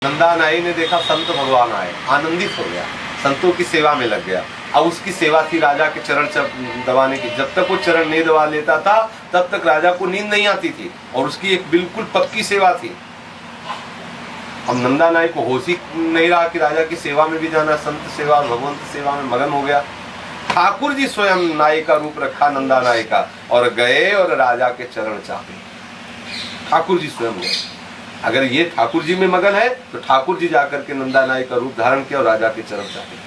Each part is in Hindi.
नंदा नाई ने देखा संत भगवान आए, आनंदित हो गया, संतों की सेवा में लग गया। अब उसकी सेवा थी राजा के चरण दबाने की। जब तक वो चरण नहीं दबा लेता था तब तक राजा को नींद नहीं आती थी, और उसकी एक बिल्कुल पक्की सेवा थी। अब नंदा नाई को होश ही नहीं रहा कि राजा की सेवा में भी जाना, संत सेवा और भगवंत सेवा में मगन हो गया। ठाकुर जी स्वयं नाई का रूप रखा, नंदा नाई का, और गए और राजा के चरण चाहे। ठाकुर जी स्वयं गए। अगर ये ठाकुर जी में मगन है तो ठाकुर जी जाकर के नंदा नाई का रूप धारण किया और राजा के चरण चाहे।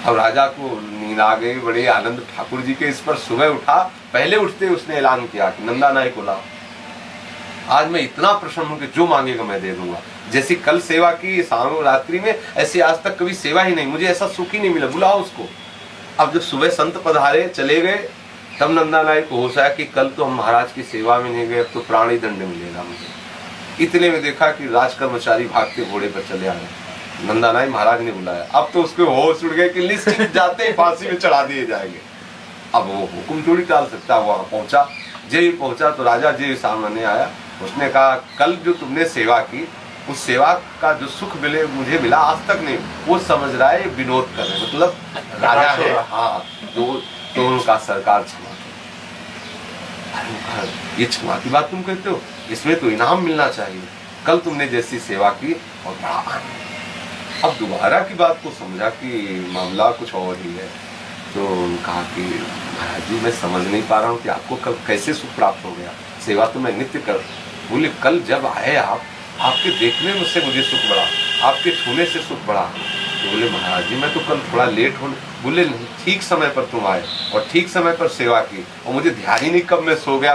अब राजा को नींद आ गई, बड़े आनंद ठाकुर जी के इस पर। सुबह उठा, पहले उठते उसने ऐलान किया कि नंदा नाई को लाओ, आज मैं इतना प्रसन्न हूं कि जो मांगेगा मैं दे दूंगा। जैसी कल सेवा की शाम रात्रि में, ऐसी आज तक कभी सेवा ही नहीं, मुझे ऐसा सुख ही नहीं मिला, बुलाओ उसको। अब जब सुबह संत पधारे, चले गए, तब नंदा नाई को होश आया कि कल तो हम महाराज की सेवा में नहीं गए, अब तो प्राणी दंड मिलेगा मुझे। इतने में देखा कि राज कर्मचारी भागते घोड़े पर चले आ गए। नंदा नाई महाराज ने बुलाया। अब तो उसके होश उड़ गए कि निश्चित जाते ही फांसी में चढ़ा दिए जाएंगे। अब वो हुक्म थोड़ी टाल सकता, वहां पहुंचा। जे पहुंचा तो राजा जी सामने आया। उसने कहा, कल जो तुमने सेवा की, उस सेवा का जो सुख मिले मुझे मिला, आज तक नहीं। वो समझ रहा है विनोद कर रहे, मतलब राजा है, हाँ, तो उनका सरकार क्षमा। ये क्षमा की बात तुम कहते हो, इसमें तो इनाम मिलना चाहिए। कल तुमने जैसी सेवा की और बड़ा आनंद। अब दोबारा की बात को समझा कि मामला कुछ और ही है, तो कहा कि महाराज जी मैं समझ नहीं पा रहा हूँ कि आपको कल कैसे सुख प्राप्त हो गया। सेवा तो मैं नित्य कर। बोले कल जब आए आप, आपके देखने में से मुझे सुख बढ़ा, आपके छूने से सुख बढ़ा। तो बोले महाराज जी मैं तो कल थोड़ा लेट हो। बोले ठीक समय पर तुम आए और ठीक समय पर सेवा की, और मुझे ध्यान ही नहीं कब मैं सो गया।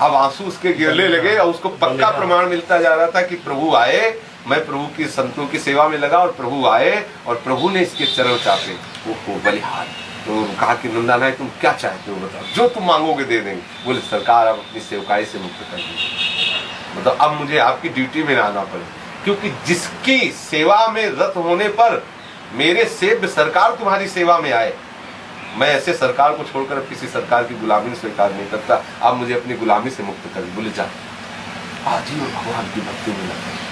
अब आंसू उसके गिरने लगे, और उसको पक्का प्रमाण मिलता जा रहा था कि प्रभु आए, मैं प्रभु की संतों की सेवा में लगा और प्रभु आए और प्रभु ने इसके चरण चापे। वो बलिहार। तो कहा कि नंदा नाई तुम क्या चाहते हो, बताओ, जो तुम मांगोगे दे देंगे। बोले सरकार अब अपनी सेवकाई से मुक्त कर दीजिए, मतलब अब मुझे आपकी ड्यूटी में आना पड़े, क्योंकि जिसकी सेवा में रत होने पर मेरे सेव्य सरकार तुम्हारी सेवा में आए, मैं ऐसे सरकार को छोड़कर अब किसी सरकार की गुलामी स्वीकार नहीं करता। आप मुझे अपनी गुलामी से मुक्त कर। बोले जा। आज ही भगवान की भक्ति में लगा।